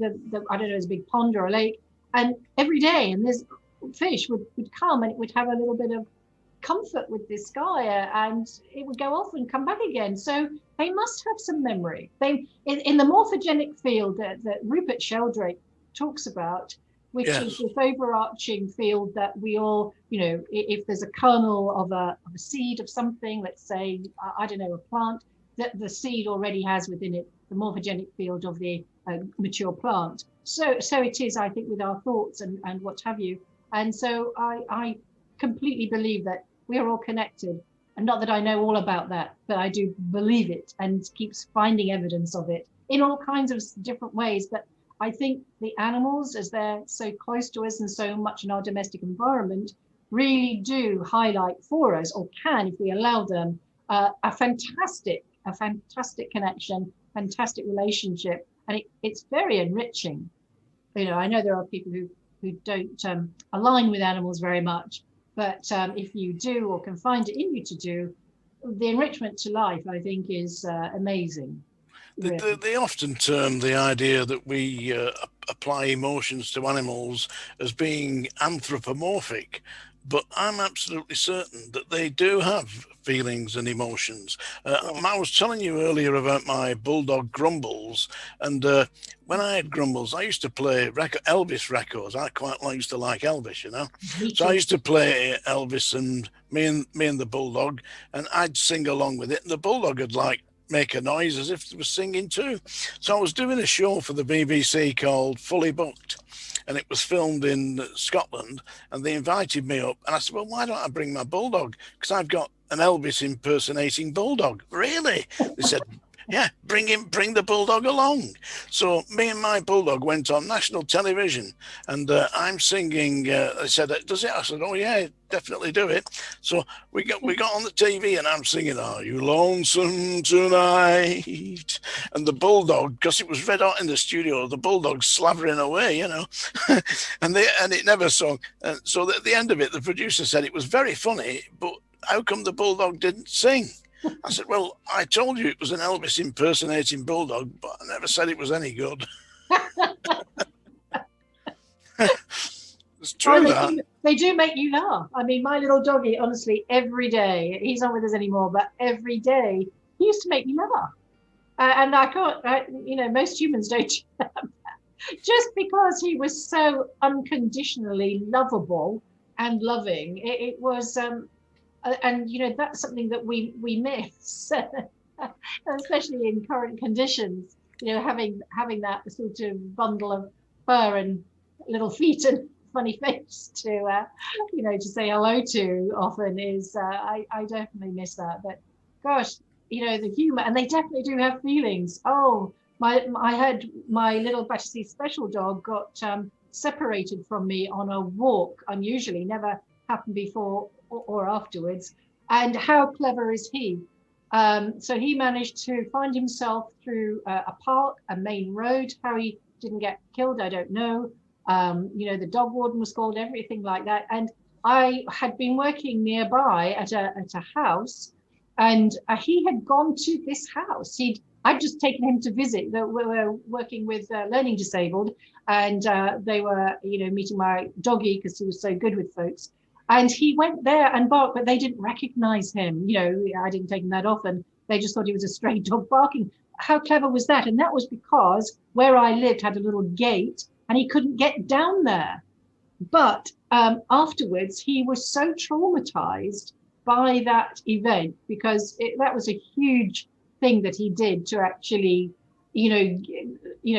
I don't know, it's a big pond or a lake, and every day, and this fish would come and it would have a little bit of comfort with this guy, and it would go off and come back again. So they must have some memory. They in the morphogenic field that Rupert Sheldrake talks about, which is this overarching field that we all, if there's a kernel of a seed of something, let's say, I don't know, a plant, that the seed already has within it the morphogenic field of the mature plant. So it is, I think, with our thoughts and what have you. And so I completely believe that we are all connected. And not that I know all about that, but I do believe it and keeps finding evidence of it in all kinds of different ways. But I think the animals, as they're so close to us and so much in our domestic environment, really do highlight for us, or can, if we allow them, a fantastic connection, fantastic relationship. And it's very enriching. I know there are people who don't align with animals very much, but if you do, or can find it in you to do, the enrichment to life, I think, is amazing. Really. They often term the idea that we apply emotions to animals as being anthropomorphic, but I'm absolutely certain that they do have feelings and emotions. I was telling you earlier about my bulldog Grumbles, and when I had Grumbles, I used to play Elvis records. I quite used to like Elvis, So I used to play Elvis, and me and the bulldog, and I'd sing along with it, and the bulldog would make a noise as if it was singing too. So I was doing a show for the BBC called Fully Booked, and it was filmed in Scotland, and they invited me up, and I said, well, why don't I bring my bulldog? Because I've got an Elvis impersonating bulldog. Really? They said, yeah, bring the bulldog along. So me and my bulldog went on national television, and I'm singing. They said, does it? I said, oh yeah, definitely do it. So we got on the TV, and I'm singing, "Are you lonesome tonight?" And the bulldog, because it was red hot in the studio, the bulldog slavering away, and it never sung. And so at the end of it, the producer said it was very funny, but how come the bulldog didn't sing? I said, well, I told you it was an Elvis impersonating bulldog, but I never said it was any good. It's true, that. They do make you laugh. I mean, my little doggy, honestly, every day, he's not with us anymore, but every day, he used to make me laugh. And I can't, most humans don't do that. Just because he was so unconditionally lovable and loving, it was... and that's something that we miss, especially in current conditions. Having that sort of bundle of fur and little feet and funny face to say hello to often is I definitely miss that. But gosh, the humor, and they definitely do have feelings. Oh, I heard my little Battersea Special dog got separated from me on a walk. Unusually, never happened before or afterwards. And how clever is he? So he managed to find himself through a park, a main road. How he didn't get killed, I don't know. The dog warden was called, everything like that. And I had been working nearby at a house, and he had gone to this house. I'd just taken him to visit. We were working with learning disabled, and they were, meeting my doggy because he was so good with folks. And he went there and barked, but they didn't recognize him. I didn't take him that often. They just thought he was a stray dog barking. How clever was that? And that was because where I lived had a little gate, and he couldn't get down there. But afterwards, he was so traumatized by that event, because that was a huge thing that he did to actually,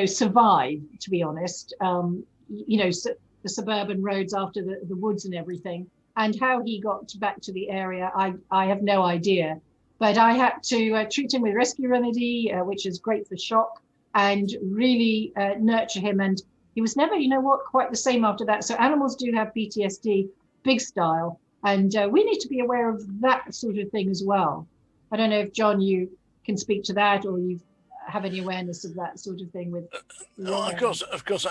survive, to be honest, the suburban roads after the woods and everything. And how he got back to the area, I have no idea. But I had to treat him with rescue remedy, which is great for shock, and really nurture him. And he was never, quite the same after that. So animals do have PTSD, big style. And we need to be aware of that sort of thing as well. I don't know if, John, you can speak to that, or you have any awareness of that sort of thing with? No, of course,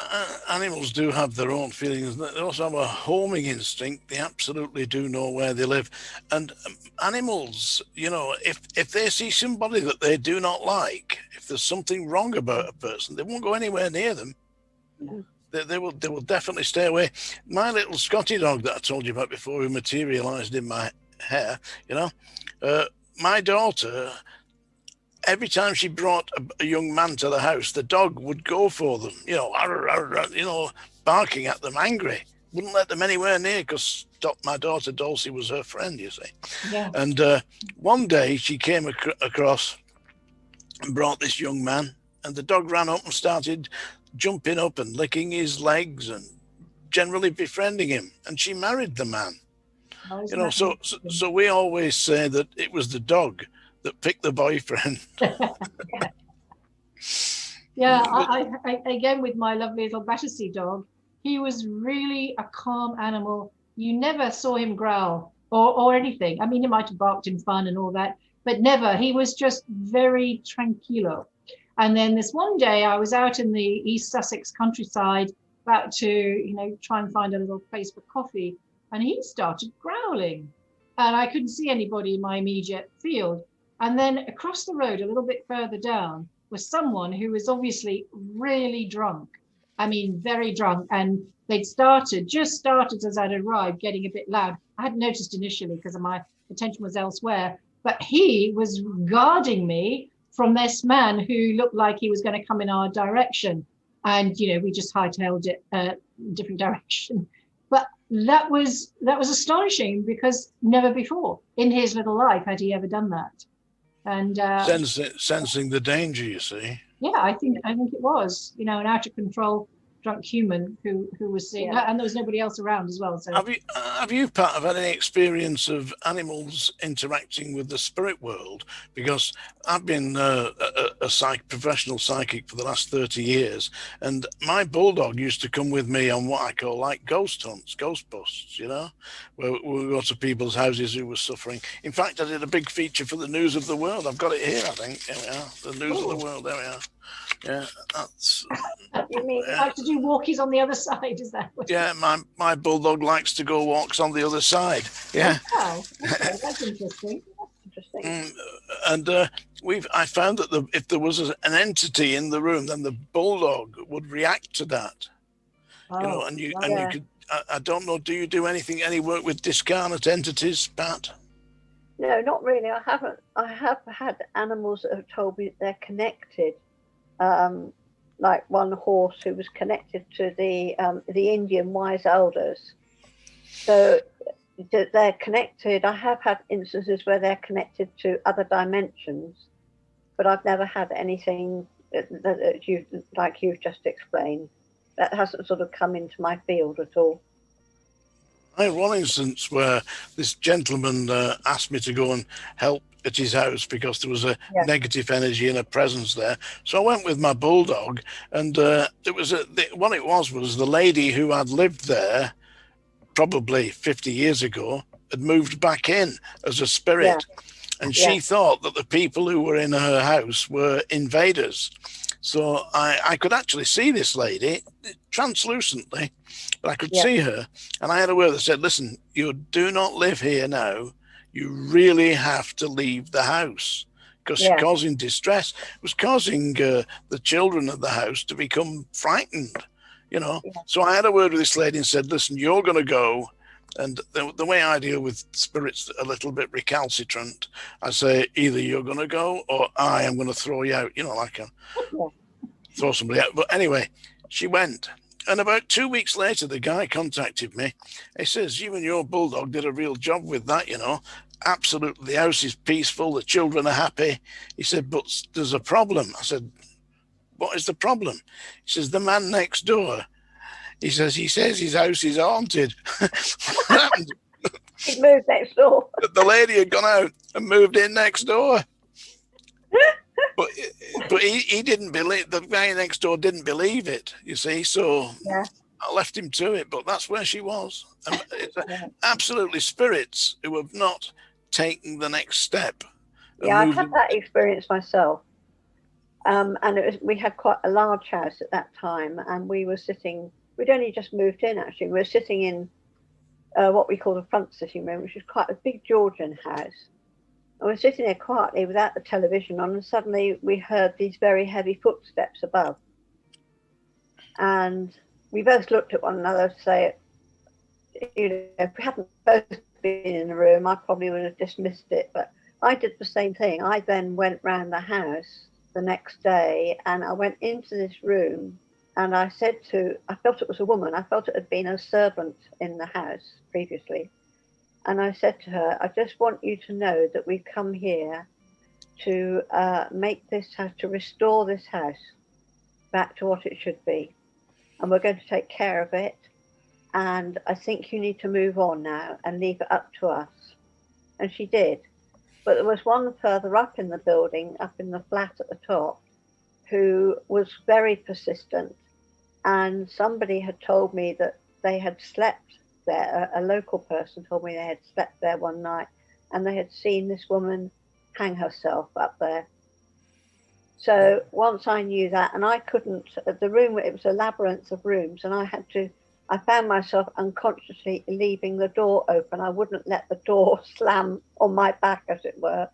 animals do have their own feelings. They also have a homing instinct. They absolutely do know where they live. And animals, you know, if they see somebody that they do not like, if there's something wrong about a person, they won't go anywhere near them. Yeah. They will definitely stay away. My little Scotty dog that I told you about before, who materialized in my hair, you know, my daughter, every time she brought a young man to the house, the dog would go for them, you know, you know, barking at them, angry. Wouldn't let them anywhere near, because my daughter Dulcie was her friend, you see. Yeah. And one day she came across and brought this young man, and the dog ran up and started jumping up and licking his legs and generally befriending him. And she married the man. Oh, you know, so we always say that it was the dog that picked the boyfriend. Yeah, I again, with my lovely little Battersea dog, he was really a calm animal. You never saw him growl or anything. I mean, he might have barked in fun and all that, but never. He was just very tranquilo. And then this one day I was out in the East Sussex countryside about to, you know, try and find a little place for coffee, and he started growling, and I couldn't see anybody in my immediate field. And then across the road, a little bit further down, was someone who was obviously really drunk. I mean, very drunk. And they'd just started as I'd arrived, getting a bit loud. I hadn't noticed initially because my attention was elsewhere, but he was guarding me from this man who looked like he was going to come in our direction. And, you know, we just hightailed it different direction. But that was astonishing, because never before in his little life had he ever done that. And sensing the danger, you see. Yeah, I think it was, you know, an out of control drunk human who was seeing that, and there was nobody else around as well. So have you Pat, have had any experience of animals interacting with the spirit world? Because I've been a professional psychic for the last 30 years, and my bulldog used to come with me on what I call like ghost hunts, ghost busts, you know, where we go to people's houses who were suffering. In fact, I did a big feature for the News of the World. I've got it here, I think. There we are, the News of the World. There we are. Yeah, that's. You mean you like to do walkies on the other side? Is that what? Yeah, my bulldog likes to go walks on the other side. Yeah. Oh, okay, that's interesting. And I found that if there was an entity in the room, then the bulldog would react to that. Oh, you know, and you could. I don't know. Do you do any work with discarnate entities, Pat? No, not really. I haven't. I have had animals that have told me they're connected. Like one horse who was connected to the Indian wise elders. So they're connected. I have had instances where they're connected to other dimensions, but I've never had anything that you've just explained. That hasn't sort of come into my field at all. I had one instance where this gentleman asked me to go and help at his house because there was a negative energy and a presence there. So I went with my bulldog, and what it was the lady who had lived there probably 50 years ago had moved back in as a spirit. And she thought that the people who were in her house were invaders. So I could actually see this lady translucently, but I could see her. And I had a word that said, listen, you do not live here now. You really have to leave the house, because she's causing distress. It was causing the children of the house to become frightened, you know. So I had a word with this lady and said, listen, you're going to go. And the way I deal with spirits that are a little bit recalcitrant, I say, either you're going to go or I am going to throw you out, you know, like throw somebody out. But anyway, she went. And about 2 weeks later, the guy contacted me. He says, you and your bulldog did a real job with that, you know. Absolutely, the house is peaceful, the children are happy. He said, but there's a problem. I said, what is the problem? He says, the man next door. He says his house is haunted. What happened? He moved next door. The lady had gone out and moved in next door. But he didn't believe, the guy next door didn't believe it, you see, so I left him to it, but that's where she was. It's absolutely spirits who have not taken the next step Yeah, I've had that experience myself. And we had quite a large house at that time, and we'd only just moved in actually. We were sitting in what we call the front sitting room, which is quite a big Georgian house. And we're sitting there quietly without the television on, and suddenly we heard these very heavy footsteps above. And we both looked at one another to say, if we hadn't both been in the room, I probably would have dismissed it. But I did the same thing. I then went round the house the next day, and I went into this room, and I felt it was a woman. I felt it had been a servant in the house previously. And I said to her, I just want you to know that we've come here to make this house, to restore this house back to what it should be. And we're going to take care of it. And I think you need to move on now and leave it up to us. And she did. But there was one further up in the building, up in the flat at the top, who was very persistent. And somebody had told me that they had slept there. A local person told me they had slept there one night, and they had seen this woman hang herself up there. So once I knew that, and I couldn't, the room, it was a labyrinth of rooms, and I found myself unconsciously leaving the door open. I wouldn't let the door slam on my back, as it were.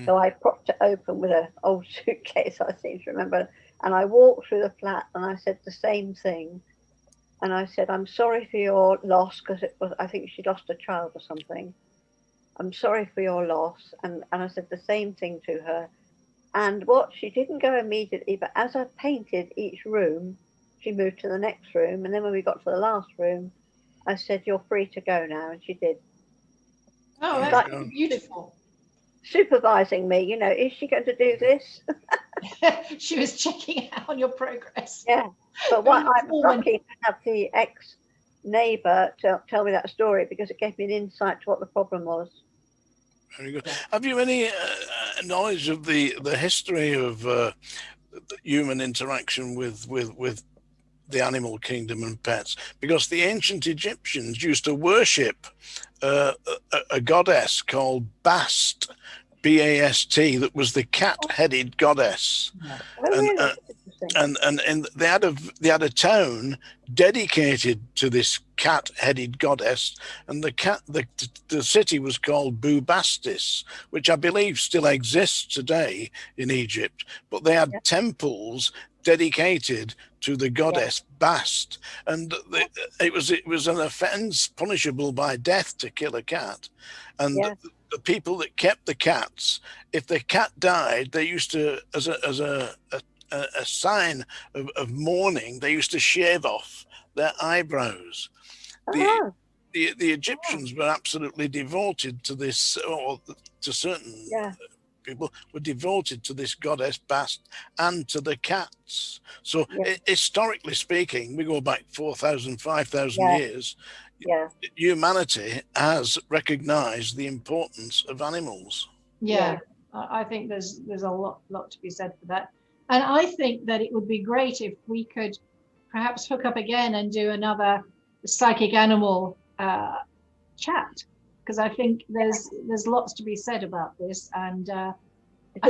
So I propped it open with an old suitcase, I seem to remember. And I walked through the flat, and I said the same thing. And I said, I'm sorry for your loss, because I think she lost a child or something. I'm sorry for your loss. And I said the same thing to her. And she didn't go immediately, but as I painted each room, she moved to the next room. And then when we got to the last room, I said, you're free to go now. And she did. Oh, that's beautiful. Supervising me, is she going to do this? She was checking out on your progress. Yeah. But I'm lucky to have the ex-neighbour tell me that story, because it gave me an insight to what the problem was. Very good. Have you any knowledge of the history of human interaction with the animal kingdom and pets? Because the ancient Egyptians used to worship a goddess called Bast, B-A-S-T, that was the cat-headed goddess. Yeah. Really? And they had a town dedicated to this cat-headed goddess, and the city was called Bubastis, which I believe still exists today in Egypt. But they had temples dedicated to the goddess Bast, and it was an offence punishable by death to kill a cat, and the people that kept the cats, if the cat died, they used to, as a sign of mourning, they used to shave off their eyebrows. The Egyptians were absolutely devoted to this, or to certain people were devoted to this goddess Bast and to the cats. So historically speaking, we go back 4,000, 5,000 years. Humanity has recognized the importance of animals. I think there's a lot to be said for that. And I think that it would be great if we could perhaps hook up again and do another psychic animal chat, because I think there's lots to be said about this, and I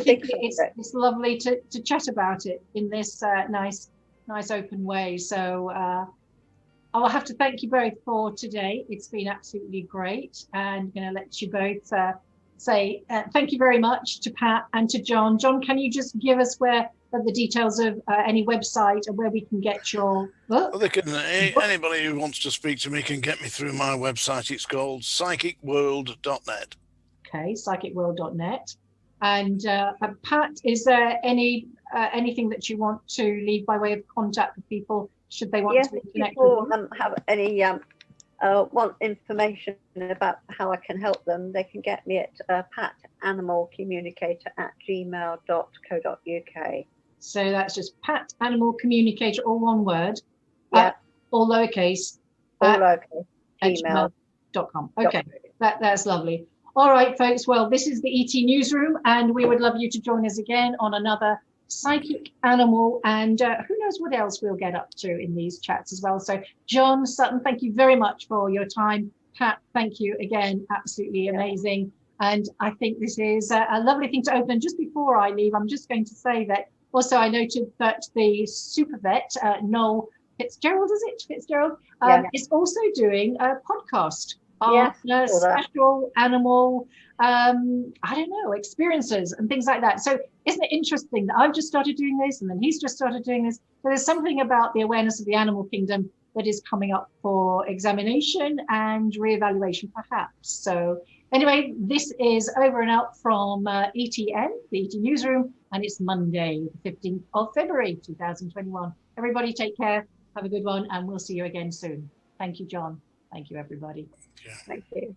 think it's lovely to chat about it in this nice open way. So I'll have to thank you both for today. It's been absolutely great, and I'm going to let you both say thank you very much to Pat and to John. John, can you just give us the details of any website and where we can get your book? Well, anybody who wants to speak to me can get me through my website. It's called psychicworld.net. Okay, psychicworld.net. And Pat, is there anything that you want to leave by way of contact for people should they want to connect with you? Have any want information about how I can help them, they can get me at patanimalcommunicator@gmail.co.uk. So that's just Pat Animal Communicator, all one word, all lowercase, gmail.com. Okay, that's lovely. All right, folks. Well, this is the ET Newsroom, and we would love you to join us again on another psychic animal, and who knows what else we'll get up to in these chats as well. So John, Sutton, thank you very much for your time. Pat, thank you again, absolutely amazing. And I think this is a lovely thing to open. Just before I leave, I'm just going to say that also I noted that the super vet, Noel Fitzgerald, is it? Fitzgerald, is also doing a podcast on special animal, I don't know, experiences and things like that. So isn't it interesting that I've just started doing this and then he's just started doing this? So there's something about the awareness of the animal kingdom that is coming up for examination and reevaluation perhaps. So anyway, this is over and out from ETN, the ET Newsroom, and it's Monday, the 15th of February, 2021. Everybody take care, have a good one, and we'll see you again soon. Thank you, John. Thank you, everybody. Thank you.